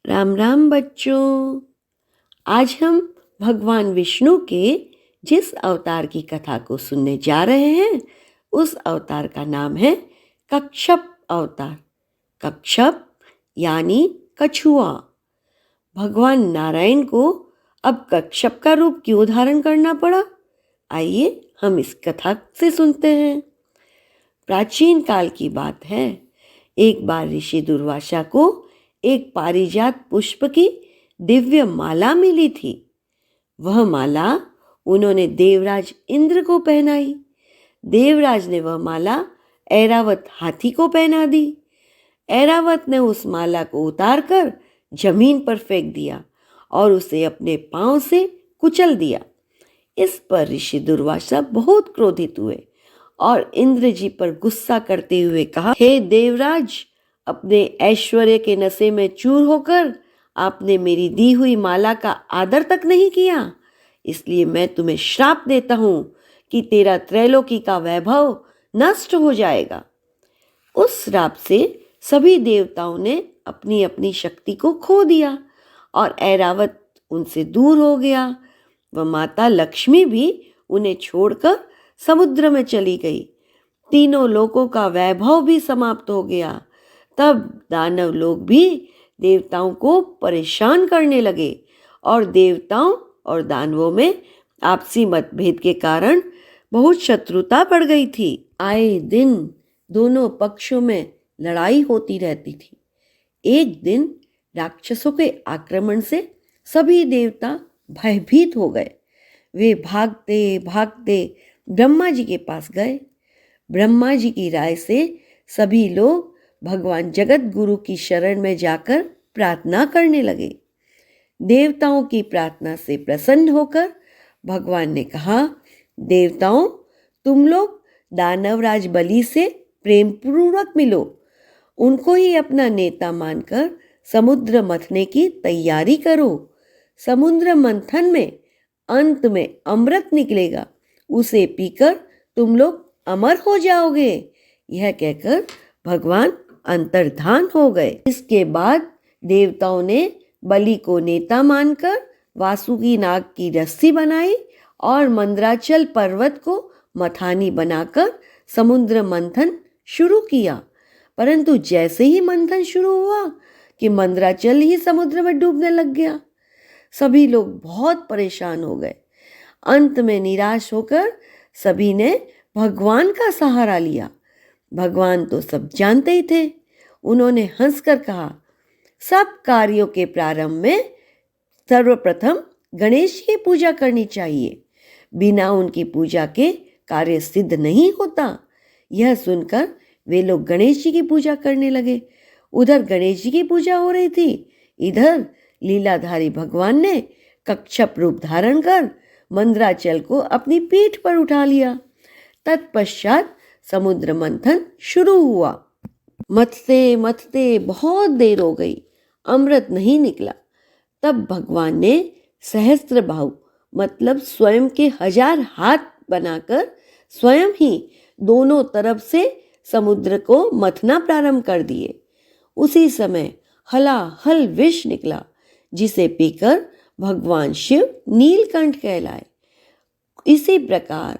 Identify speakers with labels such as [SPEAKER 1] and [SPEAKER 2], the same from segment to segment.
[SPEAKER 1] राम राम बच्चों। आज हम भगवान विष्णु के जिस अवतार की कथा को सुनने जा रहे हैं उस अवतार का नाम है कच्छप अवतार। कच्छप यानी कछुआ। भगवान नारायण को अब कच्छप का रूप क्यों धारण करना पड़ा, आइए हम इस कथा से सुनते हैं। प्राचीन काल की बात है। एक बार ऋषि दुर्वासा को एक पारिजात पुष्प की दिव्य माला मिली थी। वह माला उन्होंने देवराज इंद्र को पहनाई। देवराज ने वह माला ऐरावत हाथी को पहना दी। ऐरावत ने उस माला को उतारकर जमीन पर फेंक दिया और उसे अपने पांव से कुचल दिया। इस पर ऋषि दुर्वासा बहुत क्रोधित हुए और इंद्र जी पर गुस्सा करते हुए कहा, हे देवराज, अपने ऐश्वर्य के नशे में चूर होकर आपने मेरी दी हुई माला का आदर तक नहीं किया, इसलिए मैं तुम्हें श्राप देता हूं कि तेरा त्रैलोकी का वैभव नष्ट हो जाएगा। उस श्राप से सभी देवताओं ने अपनी अपनी शक्ति को खो दिया और ऐरावत उनसे दूर हो गया। वह माता लक्ष्मी भी उन्हें छोड़कर समुद्र में चली गई। तीनों लोकों का वैभव भी समाप्त हो गया। तब दानव लोग भी देवताओं को परेशान करने लगे और देवताओं और दानवों में आपसी मतभेद के कारण बहुत शत्रुता बढ़ गई थी। आए दिन दोनों पक्षों में लड़ाई होती रहती थी। एक दिन राक्षसों के आक्रमण से सभी देवता भयभीत हो गए। वे भागते भागते ब्रह्मा जी के पास गए। ब्रह्मा जी की राय से सभी लोग भगवान जगत गुरु की शरण में जाकर प्रार्थना करने लगे। देवताओं की प्रार्थना से प्रसन्न होकर भगवान ने कहा, देवताओं, तुम लोग दानवराज बलि से प्रेम पूर्वक मिलो। उनको ही अपना नेता मानकर समुद्र मथने की तैयारी करो। समुद्र मंथन में अंत में अमृत निकलेगा, उसे पीकर तुम लोग अमर हो जाओगे। यह कहकर भगवान अंतर्धान हो गए। इसके बाद देवताओं ने बलि को नेता मानकर वासुकी नाग की रस्सी बनाई और मंदराचल पर्वत को मथानी बनाकर समुद्र मंथन शुरू किया। परंतु जैसे ही मंथन शुरू हुआ कि मंदराचल ही समुद्र में डूबने लग गया। सभी लोग बहुत परेशान हो गए। अंत में निराश होकर सभी ने भगवान का सहारा लिया। भगवान तो सब जानते ही थे। उन्होंने हंसकर कहा, सब कार्यों के प्रारंभ में सर्वप्रथम गणेश की पूजा करनी चाहिए। बिना उनकी पूजा के कार्य सिद्ध नहीं होता। यह सुनकर वे लोग गणेश जी की पूजा करने लगे। उधर गणेश जी की पूजा हो रही थी, इधर लीलाधारी भगवान ने कच्छप रूप धारण कर मंदराचल को अपनी पीठ पर उठा लिया। तत्पश्चात समुद्र मंथन शुरू हुआ। मथते मथते बहुत देर हो गई, अमृत नहीं निकला। तब भगवान ने सहस्त्रबाहु मतलब स्वयं के 1000 हाथ बनाकर स्वयं ही दोनों तरफ से समुद्र को मथना प्रारंभ कर दिए। उसी समय हलाहल विष निकला, जिसे पीकर भगवान शिव नीलकंठ कहलाए। इसी प्रकार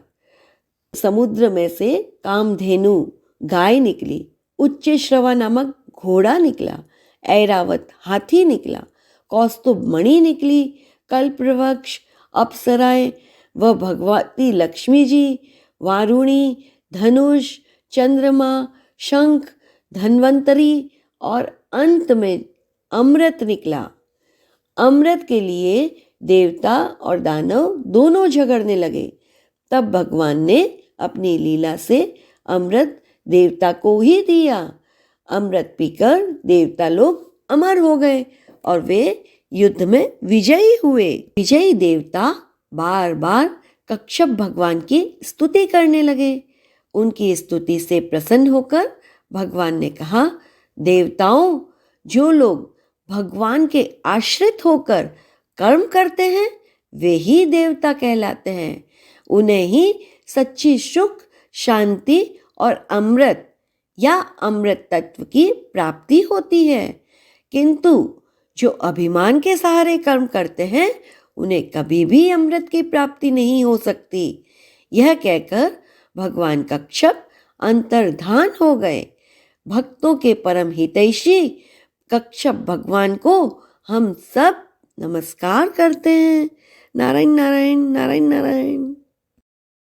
[SPEAKER 1] समुद्र में से कामधेनु गाय निकली, उच्चश्रवा नामक घोड़ा निकला, ऐरावत हाथी निकला, कौस्तुभ मणि निकली, कल्पवृक्ष, अप्सराएं व भगवती लक्ष्मी जी, वारुणी, धनुष, चंद्रमा, शंख, धन्वंतरी और अंत में अमृत निकला। अमृत के लिए देवता और दानव दोनों झगड़ने लगे। तब भगवान ने अपनी लीला से अमृत देवता को ही दिया। अमृत पीकर देवता लोग अमर हो गए और वे युद्ध में विजयी हुए। विजयी देवता बार बार कच्छप भगवान की स्तुति करने लगे। उनकी स्तुति से प्रसन्न होकर भगवान ने कहा, देवताओं, जो लोग भगवान के आश्रित होकर कर्म करते हैं वे ही देवता कहलाते हैं। उन्हें ही सच्ची सुख, शांति और अमृत या अमृत तत्व की प्राप्ति होती है। किंतु जो अभिमान के सहारे कर्म करते हैं उन्हें कभी भी अमृत की प्राप्ति नहीं हो सकती। यह कहकर भगवान कच्छप अंतर्धान हो गए। भक्तों के परम हितैषी कच्छप भगवान को हम सब नमस्कार करते हैं। नारायण नारायण नारायण नारायण।